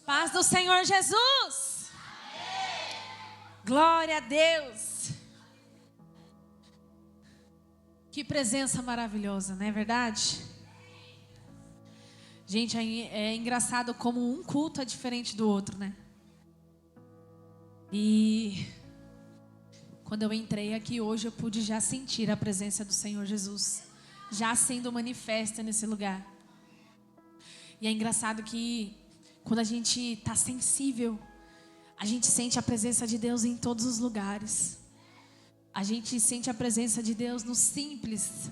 Paz do Senhor Jesus. Amém. Glória a Deus. Que presença maravilhosa, não é verdade? Gente, é engraçado como um culto é diferente do outro, né? E quando eu entrei aqui hoje, eu pude já sentir a presença do Senhor Jesus, já sendo manifesta nesse lugar. E é engraçado que quando a gente está sensível, a gente sente a presença de Deus em todos os lugares. A gente sente a presença de Deus no simples,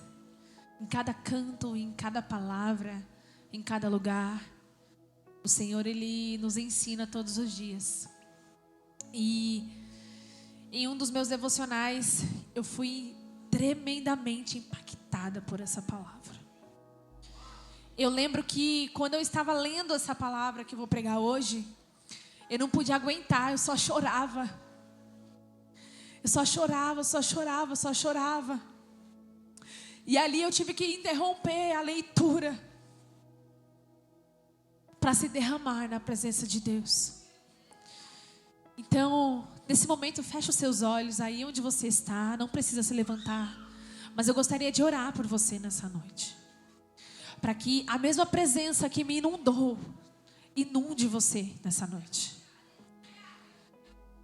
em cada canto, em cada palavra, em cada lugar. O Senhor, Ele nos ensina todos os dias. E em um dos meus devocionais, eu fui tremendamente impactada por essa palavra. Eu lembro que quando eu estava lendo essa palavra que eu vou pregar hoje, eu não podia aguentar, eu só chorava. Eu só chorava. E ali eu tive que interromper a leitura para se derramar na presença de Deus. Então, nesse momento, fecha os seus olhos aí onde você está, não precisa se levantar. Mas eu gostaria de orar por você nessa noite. Para que a mesma presença que me inundou, inunde você nessa noite.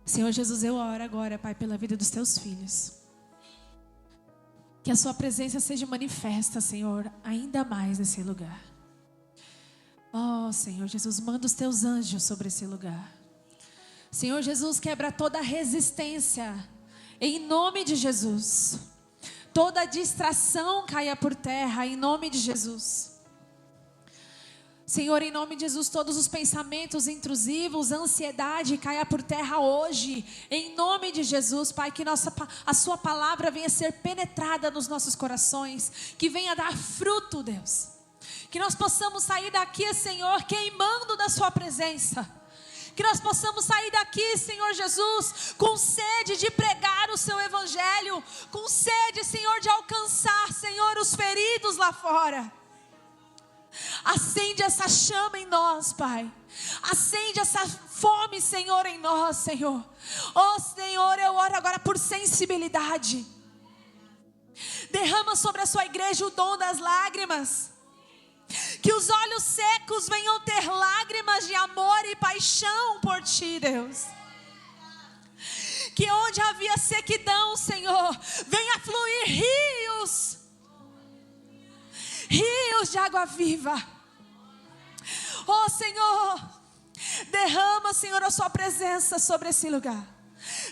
Senhor Jesus, eu oro agora, Pai, pela vida dos teus filhos. Que a sua presença seja manifesta, Senhor, ainda mais nesse lugar. Oh, Senhor Jesus, manda os teus anjos sobre esse lugar. Senhor Jesus, quebra toda resistência, em nome de Jesus. Toda distração caia por terra, em nome de Jesus. Senhor, em nome de Jesus, todos os pensamentos intrusivos, ansiedade, caia por terra hoje, em nome de Jesus, Pai, que a sua palavra venha ser penetrada nos nossos corações, que venha dar fruto, Deus. Que nós possamos sair daqui, Senhor, queimando da sua presença. Que nós possamos sair daqui, Senhor Jesus, com sede de pregar o seu evangelho, com sede, Senhor, de alcançar, Senhor, os feridos lá fora. Acende essa chama em nós, Pai. Acende essa fome, Senhor, em nós, Senhor. Oh, Senhor, eu oro agora por sensibilidade. Derrama sobre a sua igreja o dom das lágrimas. Que os olhos secos venham ter lágrimas de amor e paixão por Ti, Deus. Que onde havia sequidão, Senhor, venha fluir rios de água viva. Oh, Senhor, derrama, Senhor, a sua presença sobre esse lugar.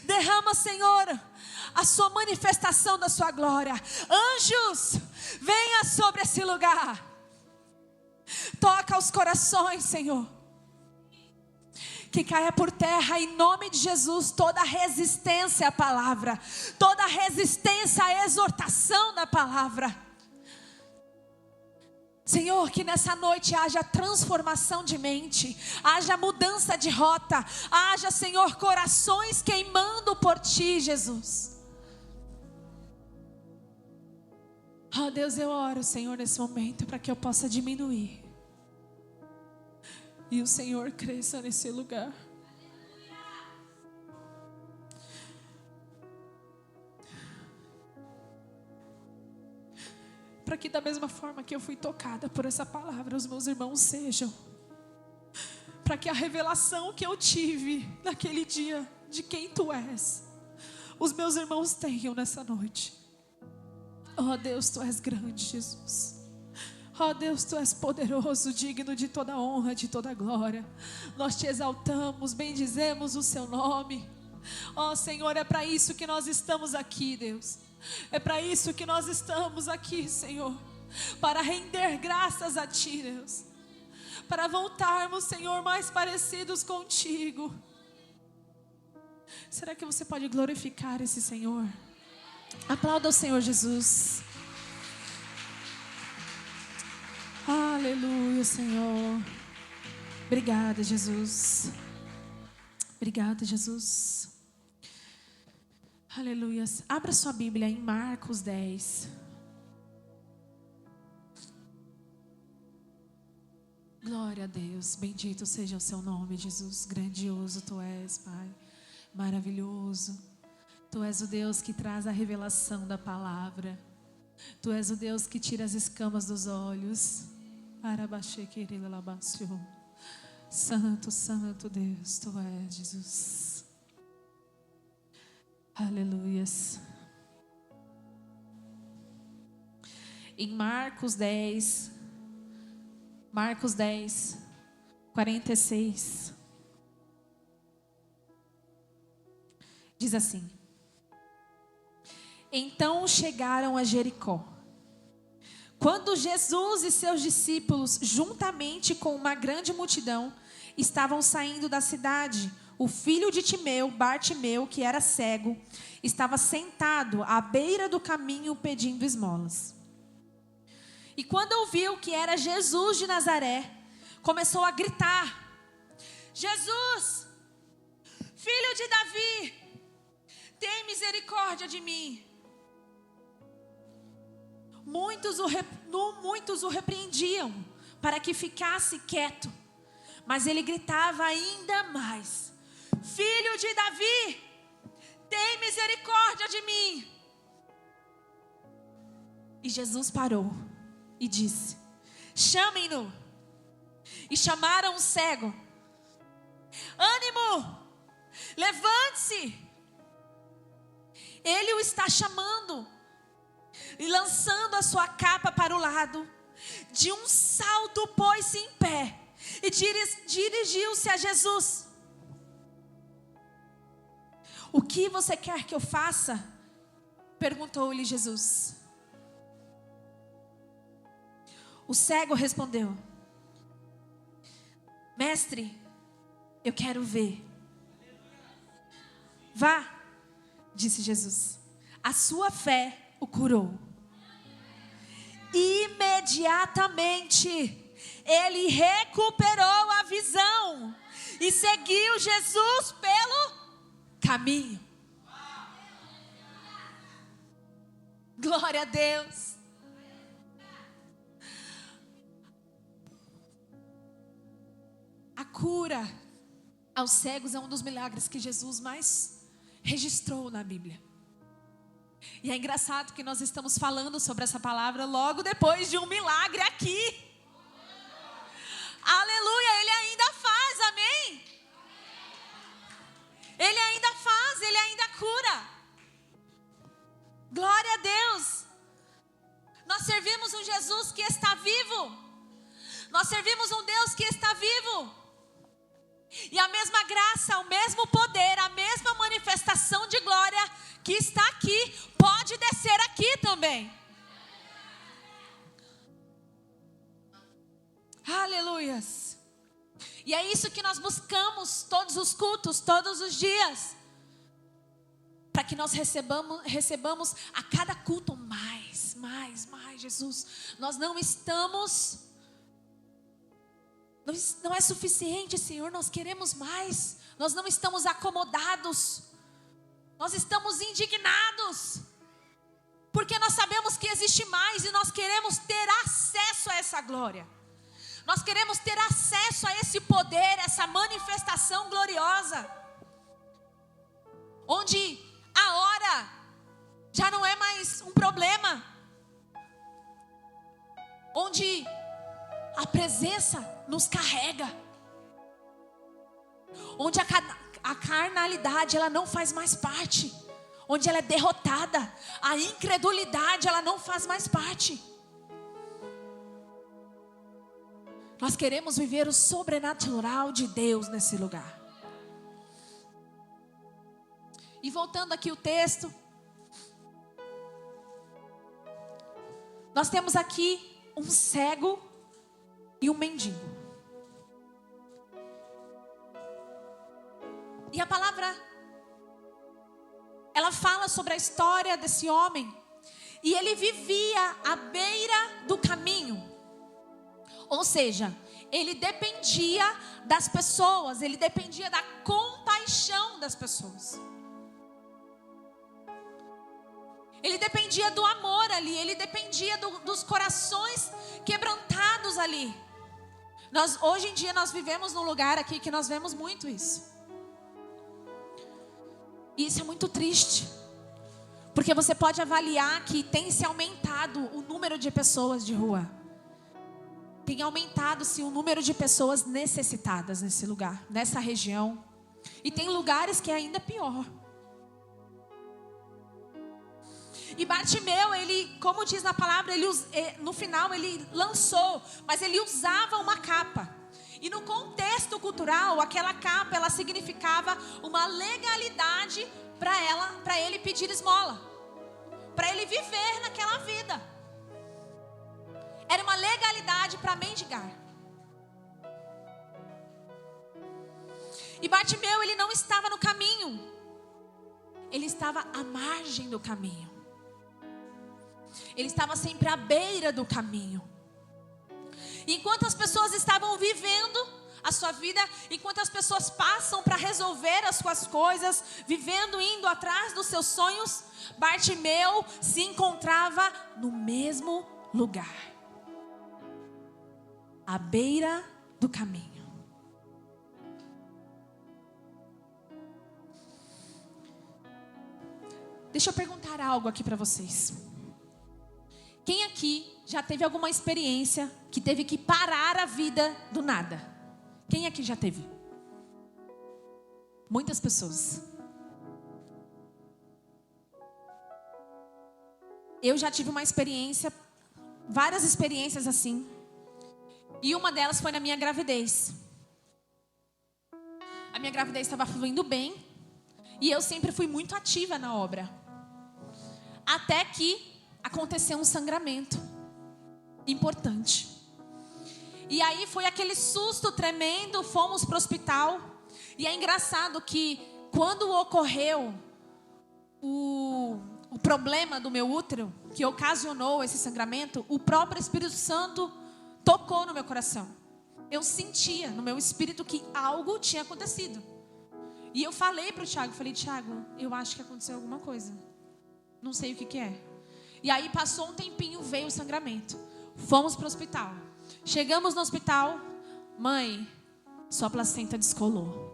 Derrama, Senhor, a sua manifestação da sua glória. Anjos, venha sobre esse lugar. Toca os corações, Senhor. Que caia por terra em nome de Jesus toda resistência à palavra, toda resistência à exortação da palavra. Senhor, que nessa noite haja transformação de mente, haja mudança de rota, haja, Senhor, corações queimando por Ti, Jesus. Oh Deus, eu oro, Senhor, nesse momento para que eu possa diminuir e o Senhor cresça nesse lugar. Para que da mesma forma que eu fui tocada por essa palavra, os meus irmãos sejam. Para que a revelação que eu tive naquele dia de quem Tu és, os meus irmãos tenham nessa noite. Oh Deus, Tu és grande, Jesus. Oh Deus, Tu és poderoso, digno de toda honra, de toda glória. Nós Te exaltamos, bendizemos o Seu nome. Oh Senhor, é para isso que nós estamos aqui, Deus. É para isso que nós estamos aqui, Senhor. Para render graças a Ti, Deus. Para voltarmos, Senhor, mais parecidos contigo. Será que você pode glorificar esse Senhor? Aplauda o Senhor Jesus. Aleluia, Senhor. Obrigada, Jesus. Obrigada, Jesus. Aleluia. Abra sua Bíblia em Marcos 10. Glória a Deus, bendito seja o seu nome, Jesus. Grandioso tu és, Pai, maravilhoso. Tu és o Deus que traz a revelação da palavra. Tu és o Deus que tira as escamas dos olhos. Santo, santo Deus, tu és, Jesus. Aleluias. Em Marcos 10, 46, diz assim: então chegaram a Jericó. Quando Jesus e seus discípulos, juntamente com uma grande multidão, estavam saindo da cidade, o filho de Timeu, Bartimeu, que era cego, estava sentado à beira do caminho pedindo esmolas. E quando ouviu que era Jesus de Nazaré, começou a gritar: Jesus, filho de Davi, tem misericórdia de mim. Muitos o repreendiam para que ficasse quieto, mas ele gritava ainda mais: filho de Davi, tem misericórdia de mim. E Jesus parou e disse: chamem-no. E chamaram o cego. Ânimo, levante-se, ele o está chamando. E lançando a sua capa para o lado, de um salto pôs-se em pé e dirigiu-se a Jesus. O que você quer que eu faça? Perguntou-lhe Jesus. O cego respondeu: mestre, eu quero ver. Vá, disse Jesus, a sua fé o curou. Imediatamente ele recuperou a visão e seguiu Jesus pelo caminho. Glória a Deus. A cura aos cegos é um dos milagres que Jesus mais registrou na Bíblia. E é engraçado que nós estamos falando sobre essa palavra logo depois de um milagre aqui. Aleluia, Ele ainda faz, amém? Ele ainda faz, Ele ainda cura. Glória a Deus. Nós servimos um Jesus que está vivo. Nós servimos um Deus que está vivo. E a mesma graça, o mesmo poder, a mesma manifestação de glória que está aqui, pode descer aqui também. Aleluias. E é isso que nós buscamos todos os cultos, todos os dias. Para que nós recebamos a cada culto mais, Jesus. Nós não estamos... Não é suficiente, Senhor, nós queremos mais. Nós não estamos acomodados. Nós estamos indignados. Porque nós sabemos que existe mais e nós queremos ter acesso a essa glória. Nós queremos ter acesso a esse poder, essa manifestação gloriosa. Onde a hora já não é mais um problema. Onde a presença nos carrega. Onde a carnalidade ela não faz mais parte. Onde ela é derrotada. A incredulidade ela não faz mais parte. Nós queremos viver o sobrenatural de Deus nesse lugar. E voltando aqui o texto. Nós temos aqui um cego e um mendigo. E a palavra, ela fala sobre a história desse homem. E ele vivia à beira do caminho. Ou seja, ele dependia das pessoas. Ele dependia da compaixão das pessoas. Ele dependia do amor ali. Ele dependia dos corações quebrantados ali. Hoje em dia nós vivemos num lugar aqui que nós vemos muito isso. E isso é muito triste. Porque você pode avaliar que tem se aumentado o número de pessoas de rua. Tem aumentado-se o número de pessoas necessitadas nesse lugar, nessa região. E tem lugares que é ainda pior. E Bartimeu, ele, como diz na palavra, no final ele lançou, mas ele usava uma capa. E no contexto cultural, aquela capa, ela significava uma legalidade para ele pedir esmola. Para ele viver naquela vida. Era uma legalidade para mendigar. E Bartimeu, ele não estava no caminho. Ele estava à margem do caminho. Ele estava sempre à beira do caminho. E enquanto as pessoas estavam vivendo a sua vida, enquanto as pessoas passam para resolver as suas coisas, vivendo, indo atrás dos seus sonhos, Bartimeu se encontrava no mesmo lugar, à beira do caminho. Deixa eu perguntar algo aqui para vocês. Quem aqui já teve alguma experiência que teve que parar a vida do nada? Quem aqui já teve? Muitas pessoas. Eu já tive uma experiência, várias experiências assim. E uma delas foi na minha gravidez. A minha gravidez estava fluindo bem. E eu sempre fui muito ativa na obra. Até que aconteceu um sangramento importante. E aí foi aquele susto tremendo, fomos para o hospital. E é engraçado que quando ocorreu o problema do meu útero, que ocasionou esse sangramento, o próprio Espírito Santo tocou no meu coração. Eu sentia no meu espírito que algo tinha acontecido. E eu falei para o Tiago, Tiago, eu acho que aconteceu alguma coisa. Não sei o que é. E aí passou um tempinho, veio o sangramento. Fomos para o hospital. Chegamos no hospital. Mãe, sua placenta descolou.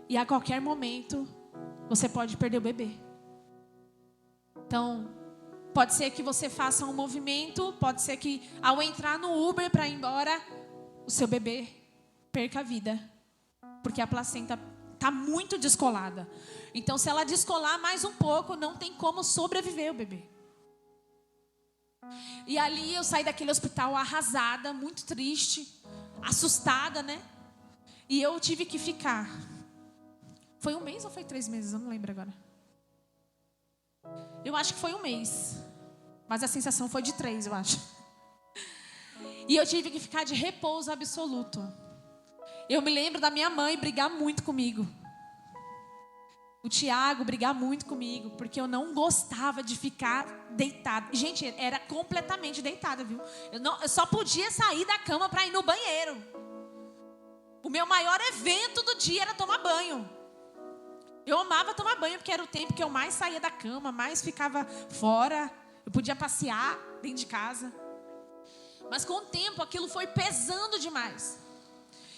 E a qualquer momento, você pode perder o bebê. Então, pode ser que você faça um movimento. Pode ser que ao entrar no Uber para ir embora, o seu bebê perca a vida. Porque a placenta está muito descolada. Então, se ela descolar mais um pouco, não tem como sobreviver o bebê. E ali eu saí daquele hospital arrasada, muito triste, assustada, né? E eu tive que ficar. Foi 1 mês ou foi 3 meses? Eu não lembro agora. Eu acho que foi 1 mês. Mas a sensação foi de 3, eu acho. E eu tive que ficar de repouso absoluto. Eu me lembro da minha mãe brigar muito comigo. O Tiago brigar muito comigo, porque eu não gostava de ficar deitada. Gente, era completamente deitada, viu? Eu só podia sair da cama para ir no banheiro. O meu maior evento do dia era tomar banho. Eu amava tomar banho, porque era o tempo que eu mais saía da cama, mais ficava fora. Eu podia passear dentro de casa. Mas com o tempo aquilo foi pesando demais.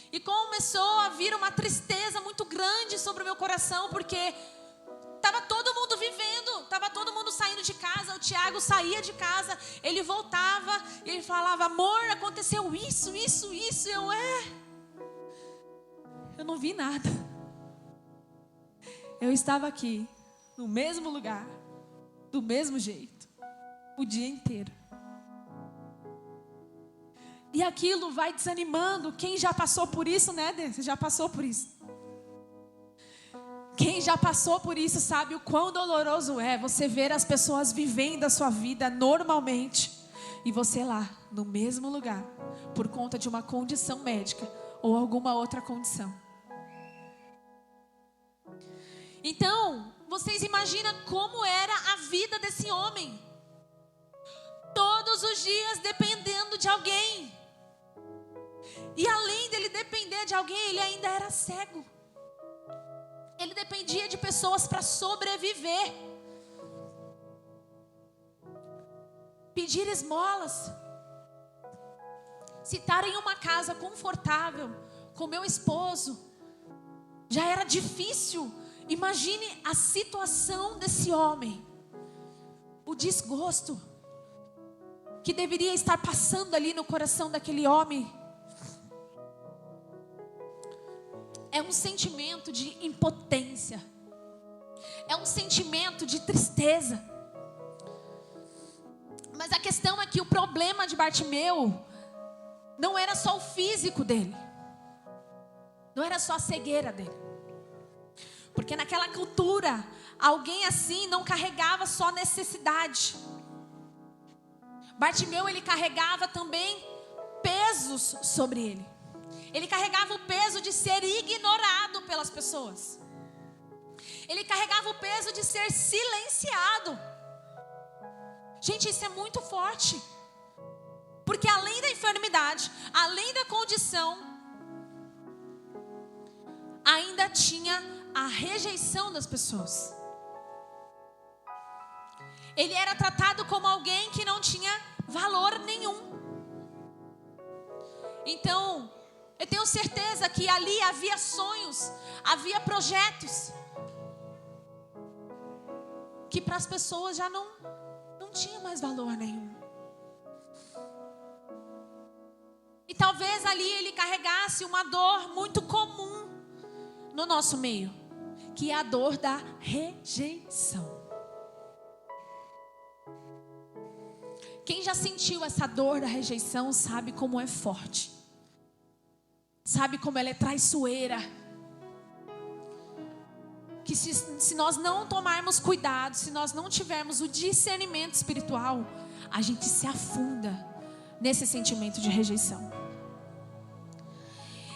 E começou a vir uma tristeza muito grande sobre o meu coração, porque estava todo mundo vivendo, estava todo mundo saindo de casa. O Tiago saía de casa, ele voltava e ele falava: amor, aconteceu isso. Eu não vi nada. Eu estava aqui, no mesmo lugar, do mesmo jeito, o dia inteiro. E aquilo vai desanimando. Quem já passou por isso, né, Dê? Você já passou por isso. Quem já passou por isso sabe o quão doloroso é você ver as pessoas vivendo a sua vida normalmente e você lá, no mesmo lugar, por conta de uma condição médica ou alguma outra condição. Então, vocês imaginam como era a vida desse homem? Todos os dias dependendo de alguém. E além dele depender de alguém, ele ainda era cego. Ele dependia de pessoas para sobreviver. Pedir esmolas. Se estar em uma casa confortável com meu esposo já era difícil, imagine a situação desse homem, o desgosto que deveria estar passando ali no coração daquele homem. É um sentimento de impotência, é um sentimento de tristeza. Mas a questão é que o problema de Bartimeu não era só o físico dele, não era só a cegueira dele, porque naquela cultura, alguém assim não carregava só necessidade. Bartimeu, ele carregava também pesos sobre ele. Ele carregava o peso de ser ignorado pelas pessoas. Ele carregava o peso de ser silenciado. Gente, isso é muito forte. Porque além da enfermidade, além da condição, ainda tinha a rejeição das pessoas. Ele era tratado como alguém que não tinha valor nenhum. Então, eu tenho certeza que ali havia sonhos, havia projetos, que para as pessoas já não tinha mais valor nenhum. E talvez ali ele carregasse uma dor muito comum no nosso meio, que é a dor da rejeição. Quem já sentiu essa dor da rejeição sabe como é forte. Sabe como ela é traiçoeira. Que se nós não tomarmos cuidado, se nós não tivermos o discernimento espiritual, a gente se afunda nesse sentimento de rejeição.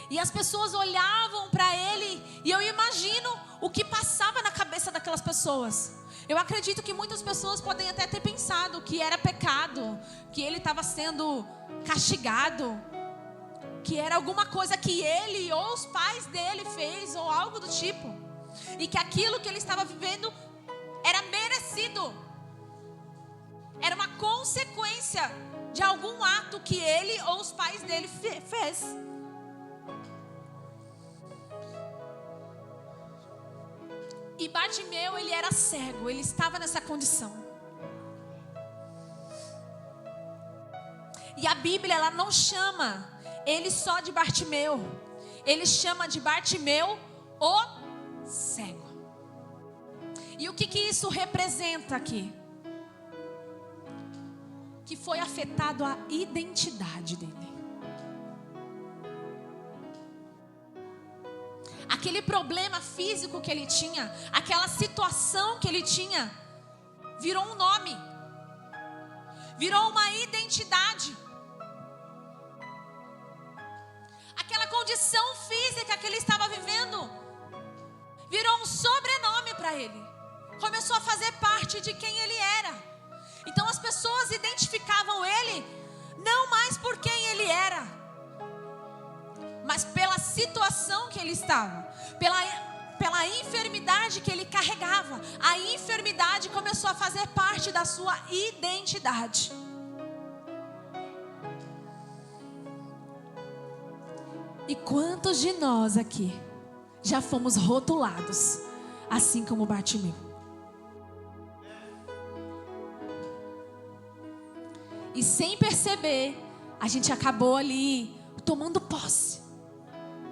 E as pessoas olhavam para ele, e eu imagino o que passava na cabeça daquelas pessoas. Eu acredito que muitas pessoas podem até ter pensado que era pecado, que ele estava sendo castigado, que era alguma coisa que ele ou os pais dele fez, ou algo do tipo, e que aquilo que ele estava vivendo era merecido, era uma consequência de algum ato que ele ou os pais dele fez. E Bartimeu, ele era cego, ele estava nessa condição. E a Bíblia, ela não chama ele só de Bartimeu, ele chama de Bartimeu o cego. E o que isso representa aqui? Que foi afetado a identidade dele. Aquele problema físico que ele tinha, aquela situação que ele tinha, virou um nome, virou uma identidade. Aquela condição física que ele estava vivendo virou um sobrenome para ele. Começou a fazer parte de quem ele era. Então as pessoas identificavam ele não mais por quem ele era, mas pela situação que ele estava, pela enfermidade que ele carregava. A enfermidade começou a fazer parte da sua identidade. E quantos de nós aqui já fomos rotulados assim como Bartimeu? E sem perceber, a gente acabou ali tomando posse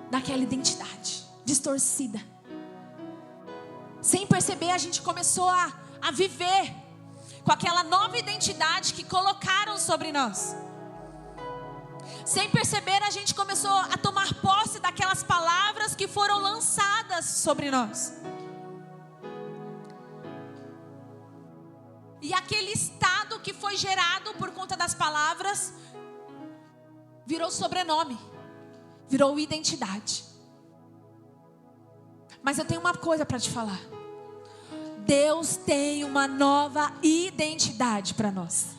daquela identidade distorcida. Sem perceber, a gente começou a viver com aquela nova identidade que colocaram sobre nós. Sem perceber, a gente começou a tomar posse daquelas palavras que foram lançadas sobre nós. E aquele estado que foi gerado por conta das palavras virou sobrenome, virou identidade. Mas eu tenho uma coisa para te falar. Deus tem uma nova identidade para nós.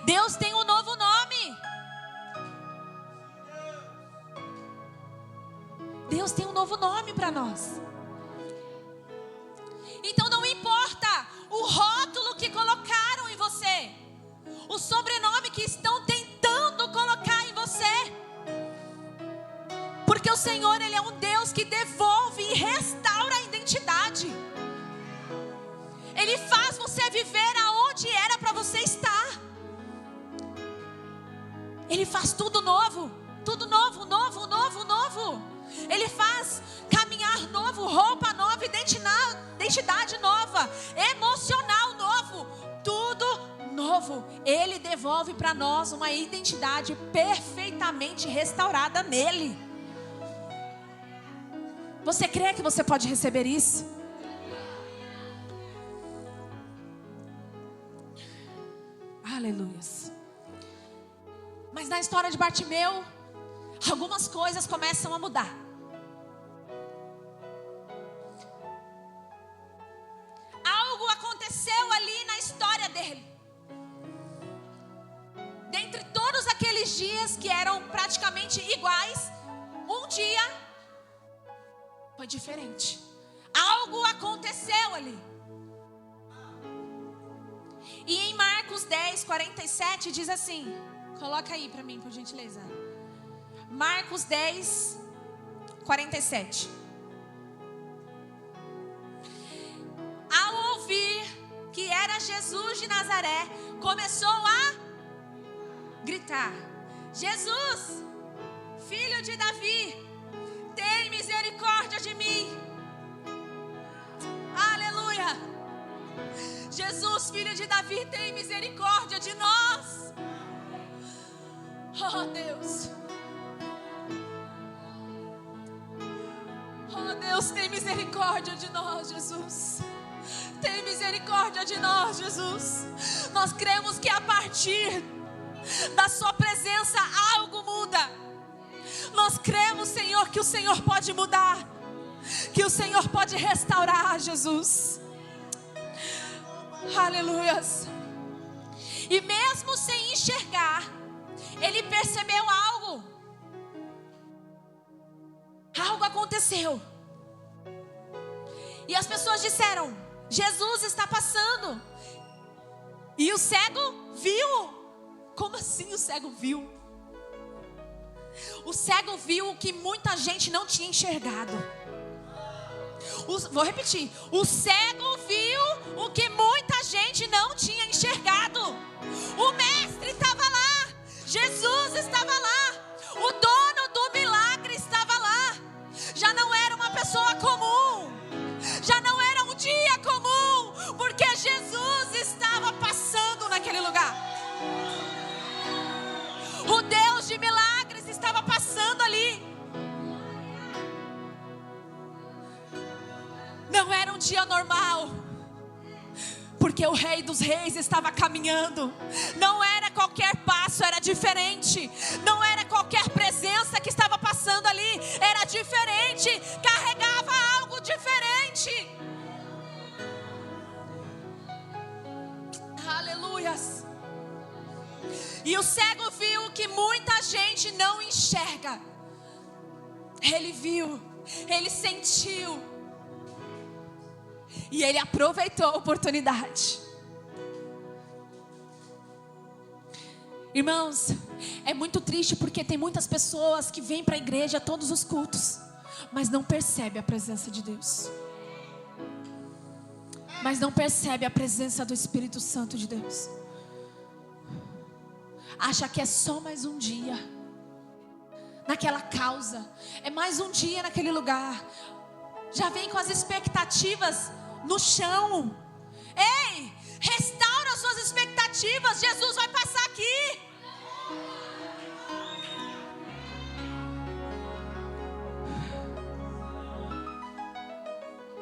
Deus tem um novo nome. Deus tem um novo nome para nós. Então não importa o rótulo que colocaram em você, o sobrenome que estão tentando Porque o Senhor, Ele é um Deus que devolve e restaura a identidade. Ele faz você viver aonde era para você estar. Ele faz tudo novo, novo. Ele faz caminhar novo, roupa nova, identidade nova, emocional novo, tudo novo. Ele devolve para nós uma identidade perfeitamente restaurada nele. Você crê que você pode receber isso? Aleluias. Mas na história de Bartimeu, algumas coisas começam a mudar. Algo aconteceu ali na história dele. Dentre todos aqueles dias que eram praticamente iguais, um dia foi diferente. Algo aconteceu ali. E em Marcos 10, 47 diz assim, coloca aí para mim, por gentileza. Marcos 10, 47. Ao ouvir que era Jesus de Nazaré, começou a gritar: Jesus, filho de Davi, tem misericórdia de mim. Aleluia. Jesus, filho de Davi, tem misericórdia de nós. Oh Deus. Oh Deus, tem misericórdia de nós, Jesus. Tem misericórdia de nós, Jesus. Nós cremos que a partir da sua presença algo muda. Nós cremos, Senhor, que o Senhor pode mudar, que o Senhor pode restaurar, Jesus. Aleluias. E mesmo sem enxergar, ele percebeu algo. Algo aconteceu. E as pessoas disseram: Jesus está passando. E o cego viu. Como assim o cego viu? O cego viu o que muita gente não tinha enxergado. Vou repetir. O cego viu o que muita gente não tinha enxergado. O mestre estava lá. Jesus estava lá. O dono do milagre estava lá. Já não era uma pessoa comum. Já não era um dia comum. Porque Jesus estava passando naquele lugar. O Deus de milagres estava passando ali. Não era um dia normal, porque o Rei dos Reis estava caminhando. Não era qualquer passo, era diferente. Não era qualquer presença que estava passando ali, era diferente. Carregava algo diferente. Aleluias. E o cego viu o que muita gente não enxerga. Ele viu, ele sentiu. E ele aproveitou a oportunidade. Irmãos, é muito triste porque tem muitas pessoas que vêm para a igreja todos os cultos, mas não percebem a presença de Deus. Mas não percebe a presença do Espírito Santo de Deus. Acha que é só mais um dia naquela causa, é mais um dia naquele lugar. Já vem com as expectativas no chão. Ei, restaura as suas expectativas. Jesus vai passar aqui.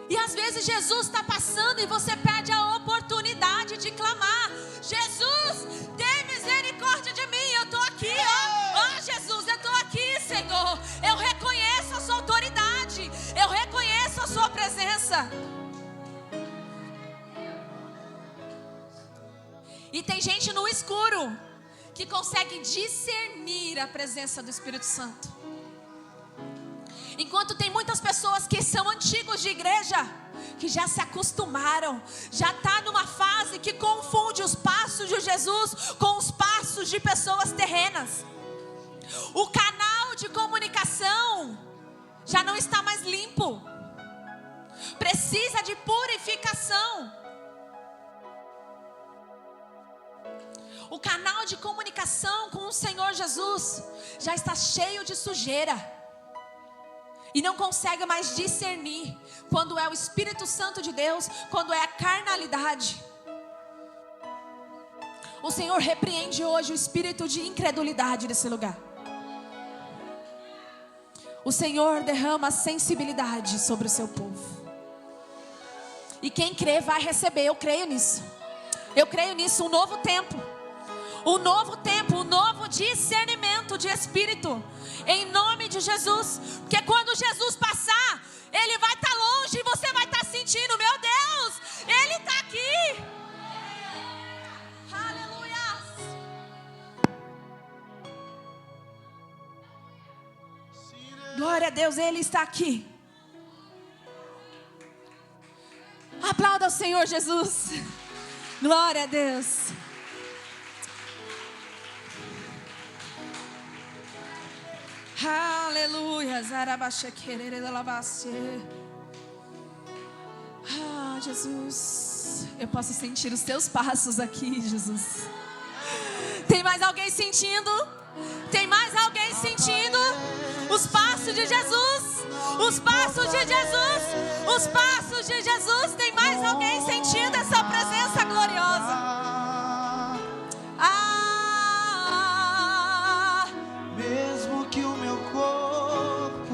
E às vezes Jesus está passando e você perde a oportunidade de clamar: Jesus, tem misericórdia de mim. Eu estou aqui, ó. Jesus, eu estou aqui, Senhor. Eu reconheço a sua autoridade. Eu reconheço a sua presença. E tem gente no escuro que consegue discernir a presença do Espírito Santo. Enquanto tem muitas pessoas que são antigos de igreja, que já se acostumaram, já está numa fase que confunde os passos de Jesus com os passos de pessoas terrenas. O canal de comunicação já não está mais limpo, precisa de purificação. O canal de comunicação com o Senhor Jesus já está cheio de sujeira e não consegue mais discernir quando é o Espírito Santo de Deus, quando é a carnalidade. O Senhor repreende hoje o espírito de incredulidade nesse lugar. O Senhor derrama sensibilidade sobre o seu povo. E quem crê vai receber. Eu creio nisso. Eu creio nisso. Um novo tempo. Um novo tempo. Um novo discernimento de espírito. Em nome de Jesus. Porque quando Jesus passar, Ele vai estar longe e você vai estar sentindo: meu Deus, Ele está aqui. Aleluia. Glória a Deus, Ele está aqui. Aplauda o Senhor Jesus. Glória a Deus. Aleluia. Ah, Jesus, eu posso sentir os teus passos aqui, Jesus. Tem mais alguém sentindo? Tem mais alguém sentindo os passos de Jesus? Os passos de Jesus, os passos de Jesus. Tem mais alguém sentindo essa presença gloriosa? Mesmo que o meu corpo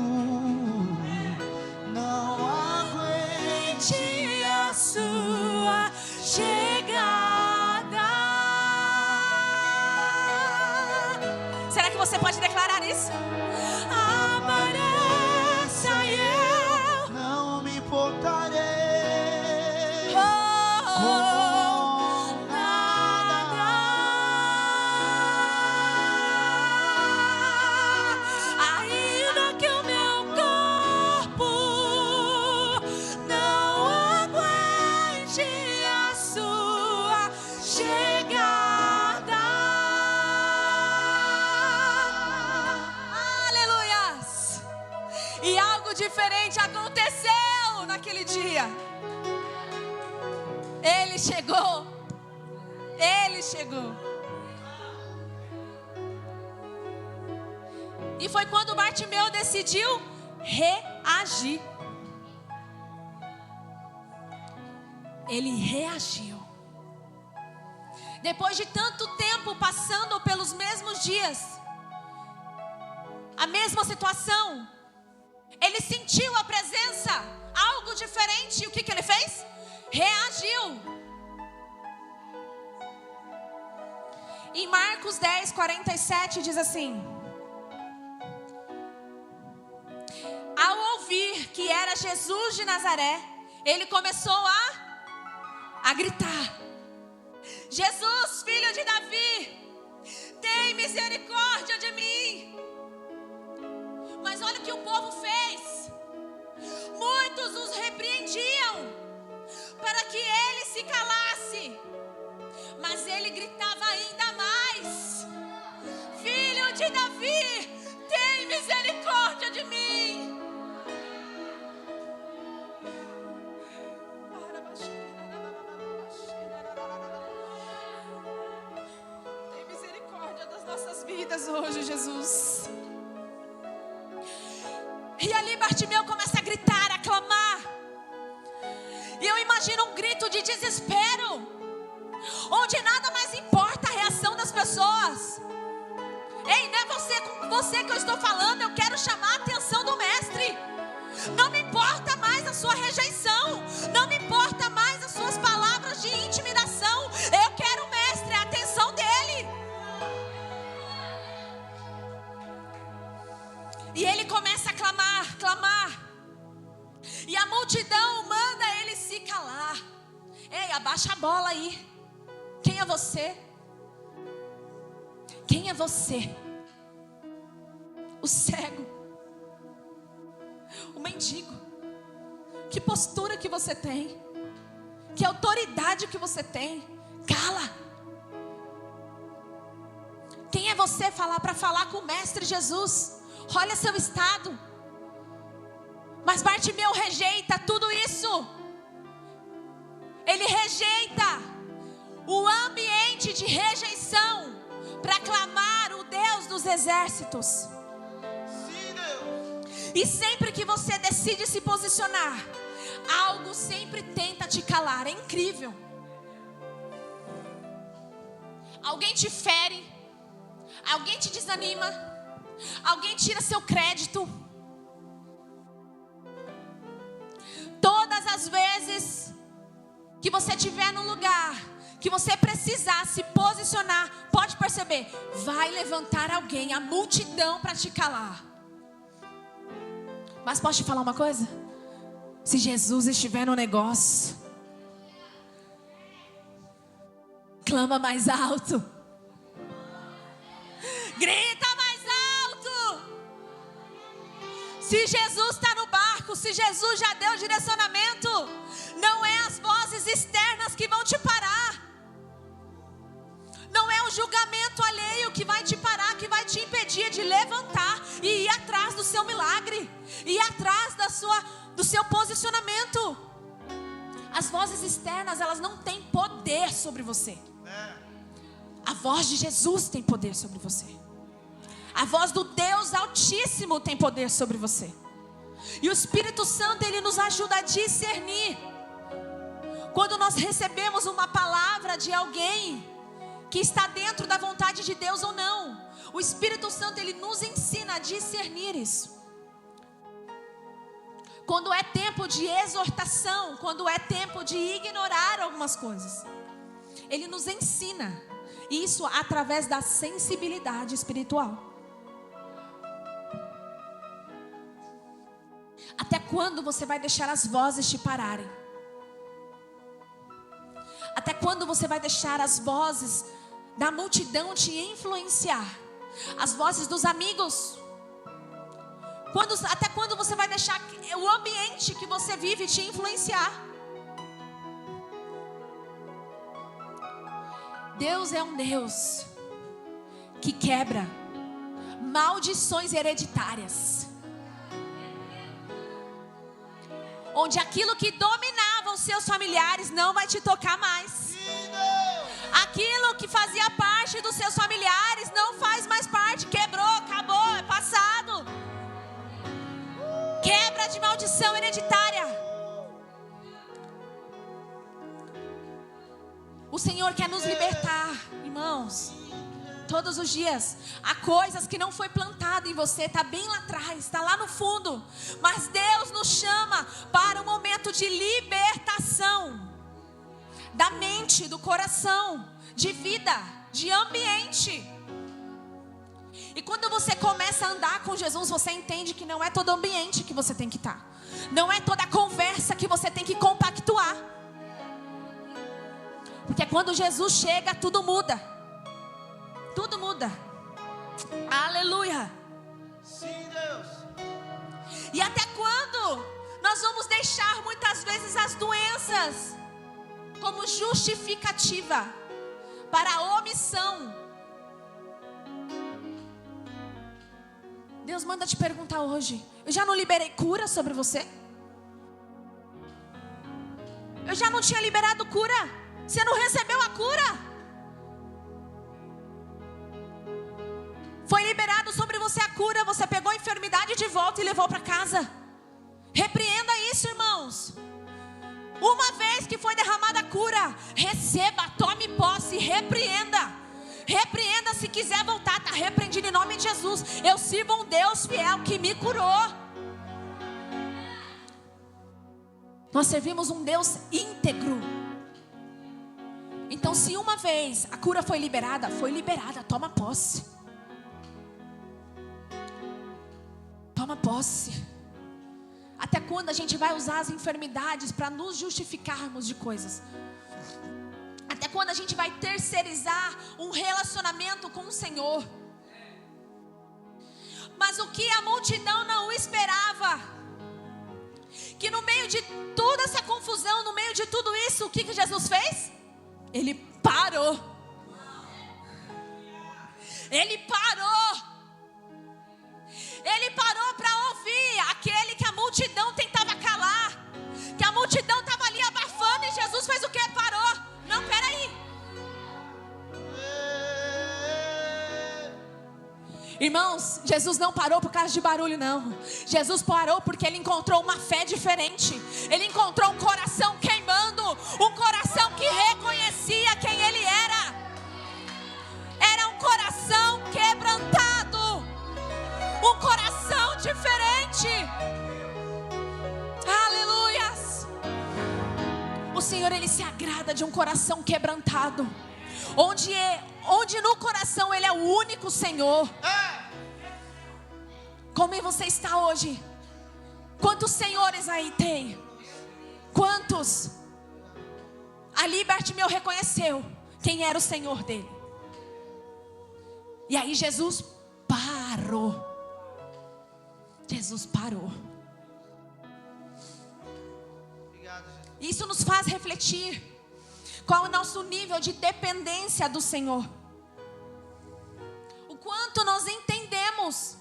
não aguente a sua chegada. Será que você pode declarar isso? Não me importarei com nada, ainda que o meu corpo não aguente a sua chegada. Aleluias! E algo diferente aconteceu naquele dia. Ele chegou. Ele chegou. E foi quando Bartimeu decidiu reagir. Ele reagiu. Depois de tanto tempo passando pelos mesmos dias, a mesma situação, ele sentiu a presença, algo diferente. E o que ele fez? Reagiu. Em Marcos 10:47 diz assim: ao ouvir que era Jesus de Nazaré, ele começou a gritar: Jesus, filho de Davi, tem misericórdia de mim. Mas olha o que o povo fez. Muitos os repreendiam para que ele se calasse, mas ele gritava ainda mais: Filho de Davi, tem misericórdia de mim. Tem misericórdia das nossas vidas hoje, Jesus. E ali Bartimeu começa a gritar, a clamar. E eu imagino um grito de desespero, onde nada mais importa a reação das pessoas. Ei, não é com você que eu estou falando. Eu quero chamar a atenção do mestre. Não me importa mais a sua rejeição, não me importa mais as suas palavras de intimidação. Eu quero o mestre, a atenção dele. E ele começa a clamar, clamar. E a multidão manda ele se calar. Ei, abaixa a bola aí. Quem é você? Quem é você? O cego, o mendigo. Que postura que você tem? Que autoridade que você tem? Cala. Quem é você para falar com o Mestre Jesus? Olha seu estado. Mas Bartimeu rejeita tudo isso. Ele rejeita o ambiente de rejeição para clamar o Deus dos exércitos. Sim, Deus. E sempre que você decide se posicionar, algo sempre tenta te calar. É incrível. Alguém te fere, alguém te desanima, alguém tira seu crédito. Todas as vezes que você estiver num lugar que você precisar se posicionar, pode perceber, vai levantar alguém, a multidão para te calar. Mas posso te falar uma coisa? Se Jesus estiver no negócio, clama mais alto, grita mais alto. Se Jesus está no barco, se Jesus já deu direcionamento, não é as vozes externas que vão te parar. Não é o julgamento alheio que vai te parar, que vai te impedir de levantar e ir atrás do seu milagre, ir atrás do seu posicionamento. As vozes externas, elas não têm poder sobre você. A voz de Jesus tem poder sobre você. A voz do Deus Altíssimo tem poder sobre você. E o Espírito Santo, ele nos ajuda a discernir. Quando nós recebemos uma palavra de alguém que está dentro da vontade de Deus ou não, o Espírito Santo, ele nos ensina a discernir isso. Quando é tempo de exortação, quando é tempo de ignorar algumas coisas, ele nos ensina isso através da sensibilidade espiritual. Até quando você vai deixar as vozes te pararem? Até quando você vai deixar as vozes da multidão te influenciar? As vozes dos amigos? Até quando você vai deixar o ambiente que você vive te influenciar? Deus é um Deus que quebra maldições hereditárias. Onde aquilo que dominava os seus familiares não vai te tocar mais. Aquilo que fazia parte dos seus familiares não faz mais parte. Quebrou, acabou, é passado. Quebra de maldição hereditária. O Senhor quer nos libertar, irmãos. Todos os dias. Há coisas que não foi plantada em você, está bem lá atrás, está lá no fundo. Mas Deus nos chama para um momento de libertação. Da mente, do coração, de vida, de ambiente. E quando você começa a andar com Jesus, você entende que não é todo ambiente que você tem que estar. Não é toda conversa que você tem que compactuar. Porque quando Jesus chega, tudo muda. Tudo muda. Aleluia. Sim, Deus. E até quando nós vamos deixar muitas vezes as doenças como justificativa para a omissão? Deus manda te perguntar hoje: eu já não liberei cura sobre você? Eu já não tinha liberado cura? Você não recebeu a cura? Foi liberado sobre você a cura, você pegou a enfermidade de volta e levou para casa. Repreenda isso, irmãos. Uma vez que foi derramada a cura, receba, tome posse, repreenda. Repreenda, se quiser voltar, está repreendido em nome de Jesus. Eu sirvo um Deus fiel que me curou. Nós servimos um Deus íntegro. Então, se uma vez a cura foi liberada, toma posse. Toma posse. Até quando a gente vai usar as enfermidades para nos justificarmos de coisas? Até quando a gente vai terceirizar um relacionamento com o Senhor? Mas o que a multidão não esperava, que no meio de toda essa confusão, no meio de tudo isso, o que Jesus fez? Ele parou. Ele parou. Ele parou para ouvir aquele que a multidão Irmãos, Jesus não parou por causa de barulho, não. Jesus parou porque Ele encontrou uma fé diferente. Ele encontrou um coração queimando, um coração que reconhecia quem Ele era. Era um coração quebrantado, um coração diferente. Aleluias. O Senhor, Ele se agrada de um coração quebrantado, onde no coração Ele é o único Senhor. Como você está hoje? Quantos senhores aí tem? Quantos? Ali Bartimeu reconheceu quem era o Senhor dele. E aí Jesus parou. Jesus parou. Isso nos faz refletir qual é o nosso nível de dependência do Senhor. O quanto nós entendemos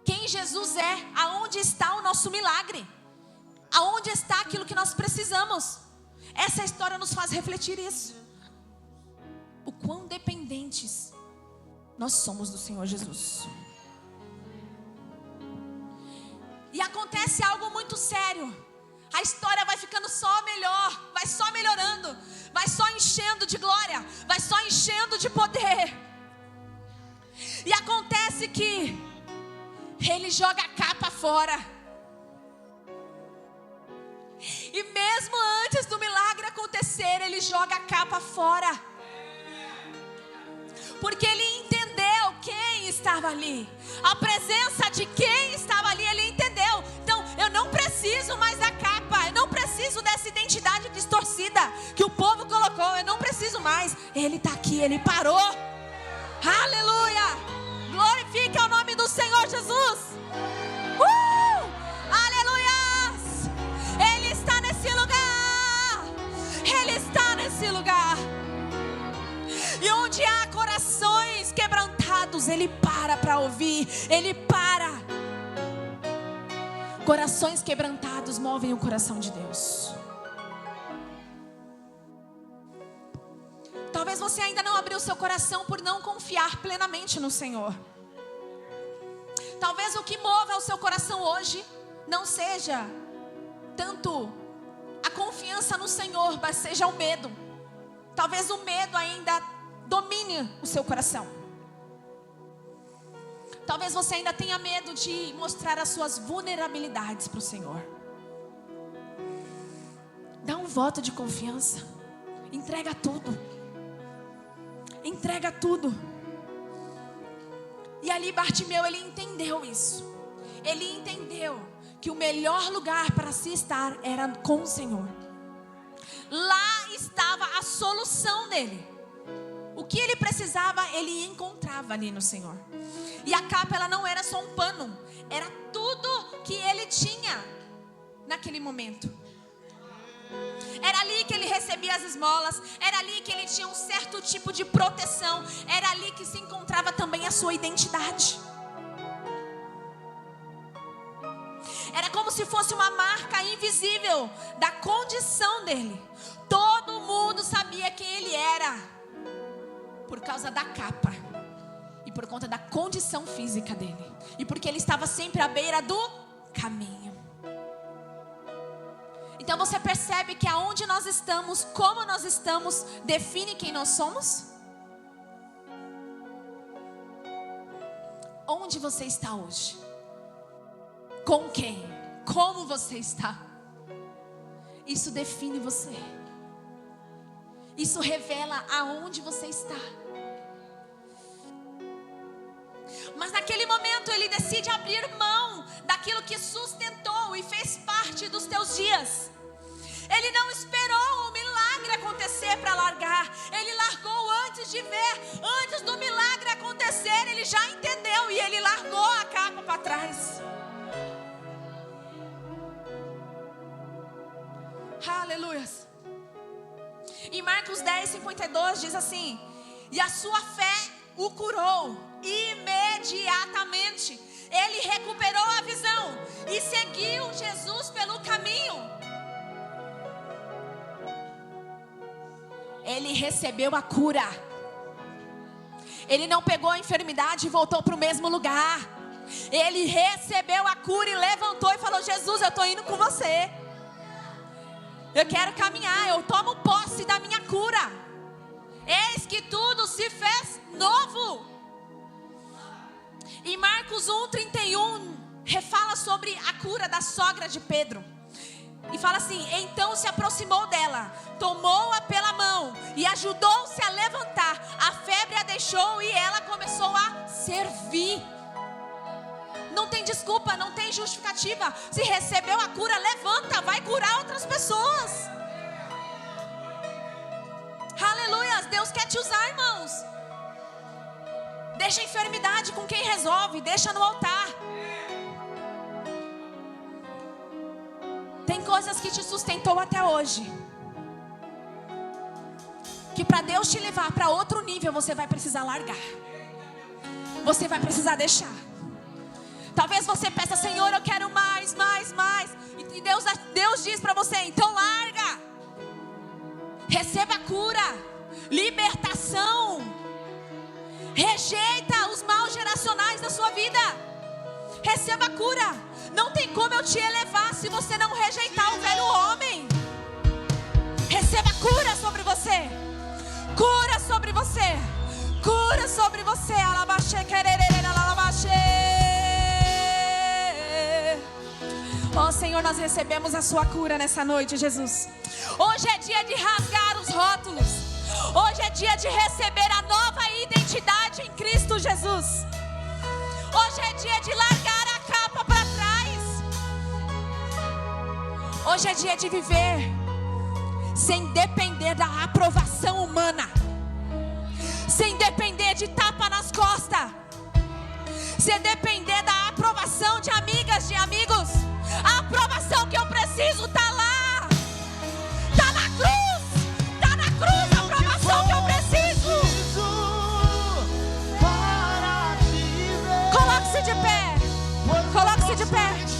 quem Jesus é, aonde está o nosso milagre, aonde está aquilo que nós precisamos. Essa história nos faz refletir isso. O quão dependentes nós somos do Senhor Jesus. E acontece algo muito sério. A história vai ficando só melhor, vai só melhorando, vai só enchendo de glória, vai só enchendo de poder. E acontece que ele joga a capa fora. E mesmo antes do milagre acontecer, ele joga a capa fora. Porque ele entendeu quem estava ali. A presença de quem estava ali, ele entendeu. Então, eu não preciso mais da capa. Eu não preciso dessa identidade distorcida que o povo colocou. Eu não preciso mais. Ele está aqui, ele parou. Aleluia! Glorifique o nome do Senhor Jesus. Aleluias! Ele está nesse lugar. Ele está nesse lugar. E onde há corações quebrantados, Ele para ouvir. Ele para. Corações quebrantados movem o coração de Deus. Talvez você ainda não abriu seu coração por não confiar plenamente no Senhor. Talvez o que mova o seu coração hoje não seja tanto a confiança no Senhor, mas seja o medo. Talvez o medo ainda domine o seu coração. Talvez você ainda tenha medo de mostrar as suas vulnerabilidades para o Senhor. Dá um voto de confiança. Entrega tudo. Entrega tudo. E ali Bartimeu, ele entendeu isso. Ele entendeu que o melhor lugar para se estar era com o Senhor. Lá estava a solução dele. O que ele precisava, ele encontrava ali no Senhor. E a capa, ela não era só um pano. Era tudo que ele tinha naquele momento. Era ali que ele recebia as esmolas. Era ali que ele tinha um certo tipo de proteção. Era ali que se encontrava também a sua identidade. Era como se fosse uma marca invisível da condição dele. Todo mundo sabia quem ele era por causa da capa e por conta da condição física dele, e porque ele estava sempre à beira do caminho. Então você percebe que aonde nós estamos, como nós estamos, define quem nós somos? Onde você está hoje? Com quem? Como você está? Isso define você. Isso revela aonde você está. Mas naquele momento ele decide abrir mão daquilo que sustentou e fez parte dos teus dias. Ele não esperou o milagre acontecer para largar. Ele largou antes de ver. Antes do milagre acontecer, ele já entendeu e ele largou a capa para trás. Aleluia. Em Marcos 10:52 diz assim: e a sua fé o curou imediatamente. Ele recuperou a visão e seguiu Jesus pelo caminho. Ele recebeu a cura. Ele não pegou a enfermidade e voltou para o mesmo lugar. Ele recebeu a cura e levantou e falou: Jesus, eu estou indo com você. Eu quero caminhar, eu tomo posse da minha cura. Eis que tudo se fez novo. Em Marcos 1:31, refala sobre a cura da sogra de Pedro. E fala assim: então se aproximou dela, tomou-a pela mão e ajudou-se a levantar. A febre a deixou e ela começou a servir. Não tem desculpa, não tem justificativa. Se recebeu a cura, levanta, vai curar outras pessoas. Aleluia, Deus quer te usar, irmãos. Deixa a enfermidade com quem resolve, deixa no altar. Tem coisas que te sustentou até hoje, que para Deus te levar para outro nível, você vai precisar largar. Você vai precisar deixar. Talvez você peça: Senhor, eu quero mais, mais, mais. E Deus diz para você: então larga. Receba a cura, libertação. Rejeita os maus geracionais da sua vida. Receba a cura. Não tem como eu te elevar se você não rejeitar o velho homem. Receba cura sobre você. Cura sobre você. Cura sobre você. Oh Senhor, nós recebemos a sua cura nessa noite, Jesus. Hoje é dia de rasgar os rótulos. Hoje é dia de receber a nova identidade em Cristo Jesus. Hoje é dia de largar a capa para trás. Hoje é dia de viver sem depender da aprovação humana, sem depender de tapa nas costas, sem depender da aprovação de amigas, de amigos. A aprovação que eu preciso está lá, está na cruz, está na cruz a aprovação que eu preciso. Coloque-se de pé, coloque-se de pé.